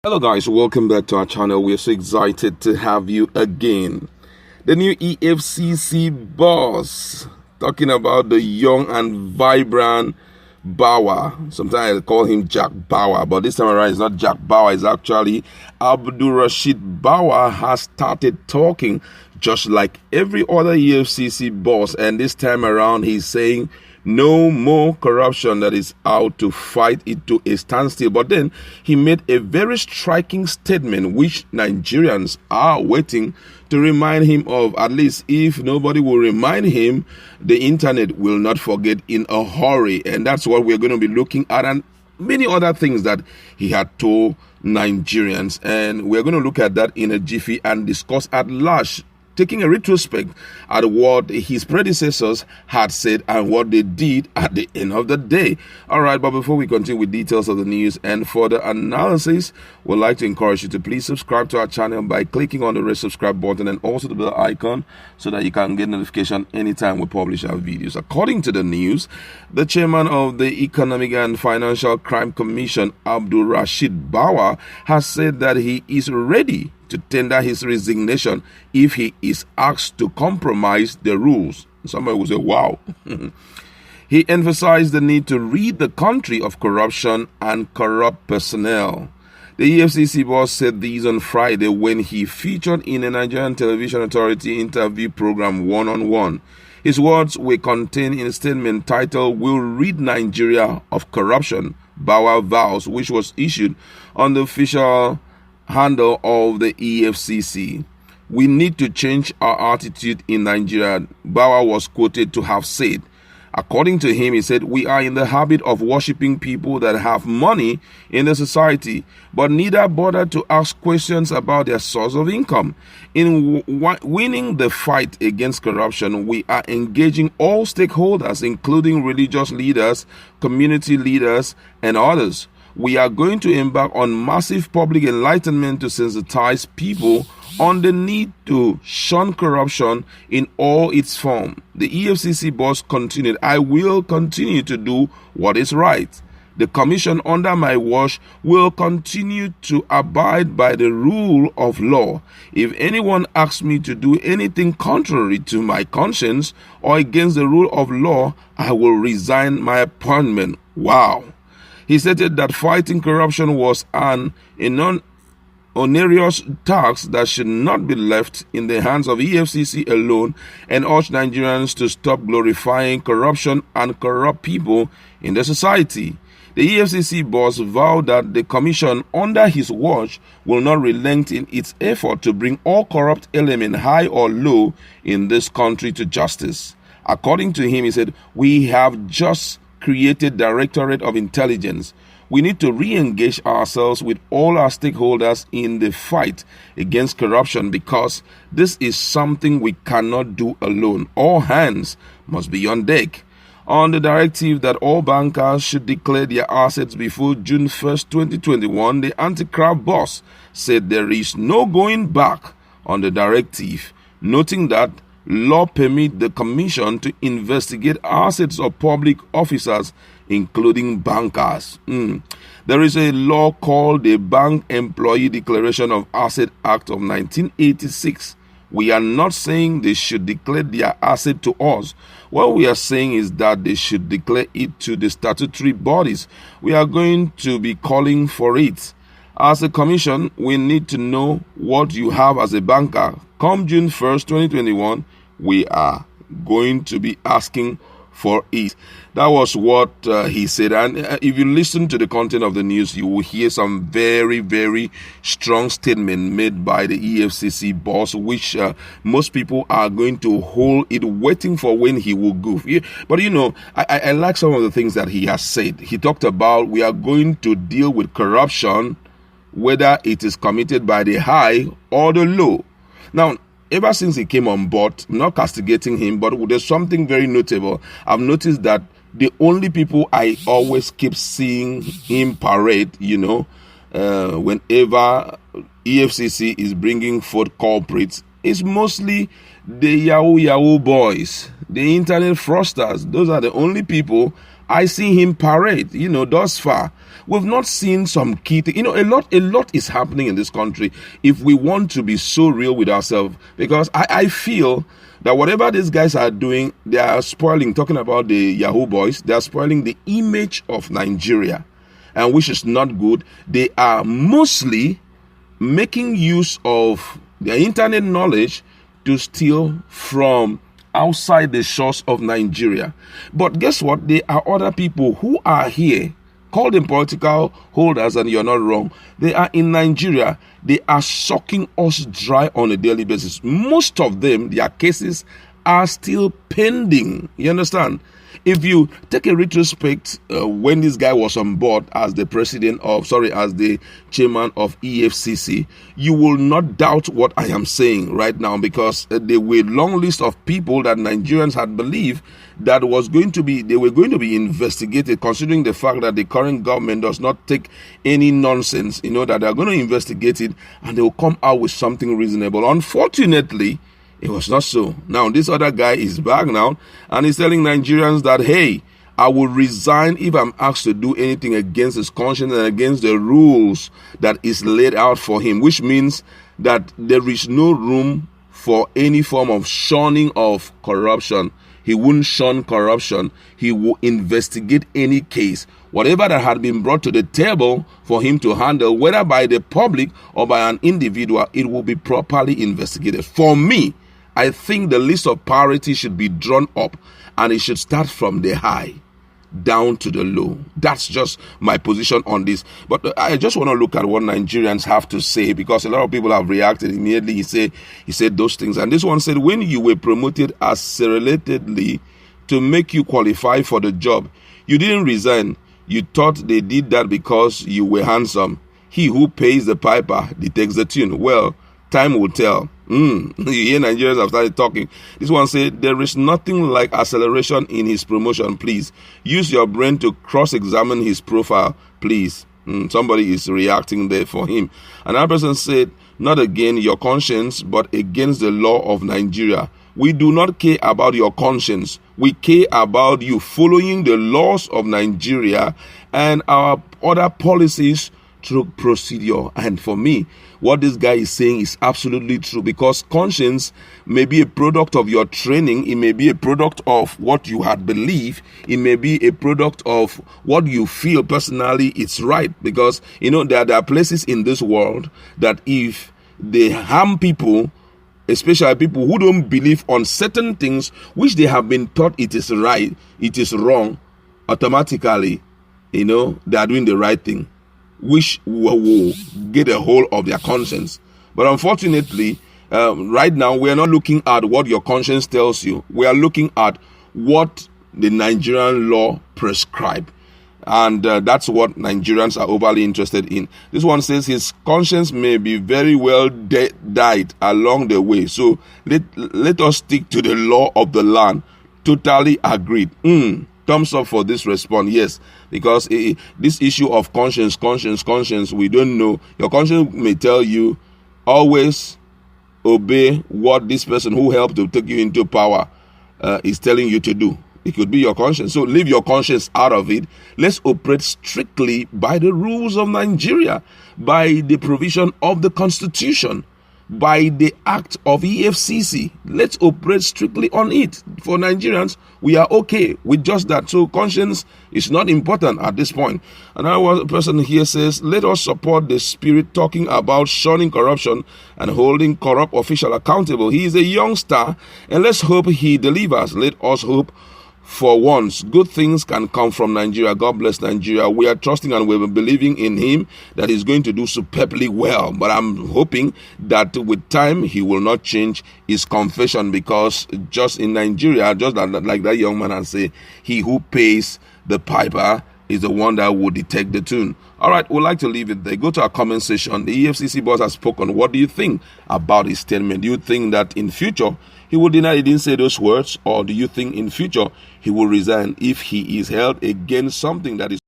Hello guys, welcome back to our channel. We are so excited to have you again. The new EFCC boss, talking about the young and vibrant Bauer. Sometimes I call him Jack Bauer, but this time around it's not Jack Bauer, it's actually Abdul Rashid Bauer has started talking just like every other EFCC boss, and this time around he's saying no more corruption, that is out to fight it to a standstill. But then he made a very striking statement which Nigerians are waiting to remind him of. At least if nobody will remind him, the internet will not forget in a hurry. And that's what we're going to be looking at, and many other things that he had told Nigerians. And we're going to look at that in a jiffy and discuss at large, taking a retrospect at what his predecessors had said and what they did at the end of the day. All right, but before we continue with details of the news and further analysis, we'd like to encourage you to please subscribe to our channel by clicking on the red subscribe button and also the bell icon so that you can get notification anytime we publish our videos. According to the news, the chairman of the Economic and Financial Crime Commission, Abdul Rashid Bauer, has said that he is ready to tender his resignation if he is asked to compromise the rules. Somebody will say, wow. He emphasized the need to rid the country of corruption and corrupt personnel. The EFCC boss said these on Friday when he featured in a Nigerian Television Authority interview program One-on-One. His words were contained in a statement titled "We'll Rid Nigeria of Corruption," Bauer vows, which was issued on the official handle of the EFCC. We need to change our attitude in Nigeria, Bauer was quoted to have said. According to him, he said, we are in the habit of worshipping people that have money in the society, but neither bother to ask questions about their source of income. In winning the fight against corruption, we are engaging all stakeholders, including religious leaders, community leaders, and others. We are going to embark on massive public enlightenment to sensitize people on the need to shun corruption in all its form. The EFCC boss continued, I will continue to do what is right. The commission under my watch will continue to abide by the rule of law. If anyone asks me to do anything contrary to my conscience or against the rule of law, I will resign my appointment. Wow. He stated that fighting corruption was an onerous task that should not be left in the hands of EFCC alone, and urged Nigerians to stop glorifying corruption and corrupt people in the society. The EFCC boss vowed that the commission under his watch will not relent in its effort to bring all corrupt elements, high or low, in this country to justice. According to him, he said, we have just created Directorate of Intelligence. We need to re-engage ourselves with all our stakeholders in the fight against corruption, because this is something we cannot do alone. All hands must be on deck. On the directive that all bankers should declare their assets before June 1st, 2021, the anti-graft boss said there is no going back on the directive, noting that law permits the commission to investigate assets of public officers, including bankers. There is a law called the Bank Employee Declaration of Asset Act of 1986. We are not saying they should declare their asset to us. What we are saying is that they should declare it to the statutory bodies. We are going to be calling for it. As a commission, we need to know what you have as a banker. Come June 1st, 2021, we are going to be asking for it. That was what he said. And if you listen to the content of the news, you will hear some very, very strong statement made by the EFCC boss, which most people are going to hold it waiting for when he will goof. But you know, I like some of the things that he has said. He talked about we are going to deal with corruption, whether it is committed by the high or the low. Now, ever since he came on board, I'm not castigating him, but there's something very notable. I've noticed that the only people I always keep seeing him parade, whenever EFCC is bringing forth culprits, is mostly the Yahoo boys, the internet fraudsters. Those are the only people I see him parade, thus far. We've not seen some key thing. A lot is happening in this country if we want to be so real with ourselves. Because I feel that whatever these guys are doing, they are spoiling, talking about the Yahoo boys, they are spoiling the image of Nigeria, and which is not good. They are mostly making use of their internet knowledge to steal from outside the shores of Nigeria. But guess what? There are other people who are here, call them political holders, and you're not wrong. They are in Nigeria. They are sucking us dry on a daily basis. Most of them, their cases are still pending. You understand? If you take a retrospect, when this guy was on board as the as the chairman of EFCC, you will not doubt what I am saying right now, because there were a long list of people that Nigerians had believed that they were going to be investigated, considering the fact that the current government does not take any nonsense, that they're going to investigate it and they will come out with something reasonable. Unfortunately, it was not so. Now, this other guy is back now, and he's telling Nigerians that, hey, I will resign if I'm asked to do anything against his conscience and against the rules that is laid out for him, which means that there is no room for any form of shunning of corruption. He wouldn't shun corruption. He will investigate any case. Whatever that had been brought to the table for him to handle, whether by the public or by an individual, it will be properly investigated. For me, I think the list of priorities should be drawn up, and it should start from the high down to the low. That's just my position on this. But I just want to look at what Nigerians have to say, because a lot of people have reacted immediately. He said those things. And this one said, when you were promoted acceleratedly to make you qualify for the job, you didn't resign. You thought they did that because you were handsome. He who pays the piper detects the tune. Well, time will tell. You hear Nigerians have started talking. This one said, there is nothing like acceleration in his promotion. Please use your brain to cross-examine his profile, please. Somebody is reacting there for him. Another person said, not against your conscience, but against the law of Nigeria. We do not care about your conscience. We care about you following the laws of Nigeria and our other policies through procedure. And for me, what this guy is saying is absolutely true, because conscience may be a product of your training. It may be a product of what you had believed. It may be a product of what you feel personally it's right, because there are places in this world that if they harm people, especially people who don't believe on certain things which they have been taught it is right, it is wrong, automatically they are doing the right thing, which will get a hold of their conscience. But unfortunately, right now, we are not looking at what your conscience tells you. We are looking at what the Nigerian law prescribes. And that's what Nigerians are overly interested in. This one says his conscience may be very well died along the way. So let us stick to the law of the land. Totally agreed. Thumbs up for this response. Yes, because this issue of conscience, we don't know. Your conscience may tell you always obey what this person who helped to take you into power is telling you to do. It could be your conscience. So leave your conscience out of it. Let's operate strictly by the rules of Nigeria, by the provision of the Constitution, by the act of EFCC. Let's operate strictly on it. For Nigerians, we are okay with just that. So conscience is not important at this point. Another person here says, let us support the spirit talking about shunning corruption and holding corrupt official accountable. He is a youngster, and let's hope he delivers. Let us hope for once good things can come from Nigeria. God bless Nigeria. We are trusting and we're believing in him that he's going to do superbly well. But I'm hoping that with time he will not change his confession, because just in Nigeria, just like that young man and say, he who pays the piper is the one that will detect the tune. All right, we'd like to leave it there. Go to our comment section. The EFCC boss has spoken. What do you think about his statement? Do you think that in future he will deny he didn't say those words, or do you think in future he will resign if he is held against something that is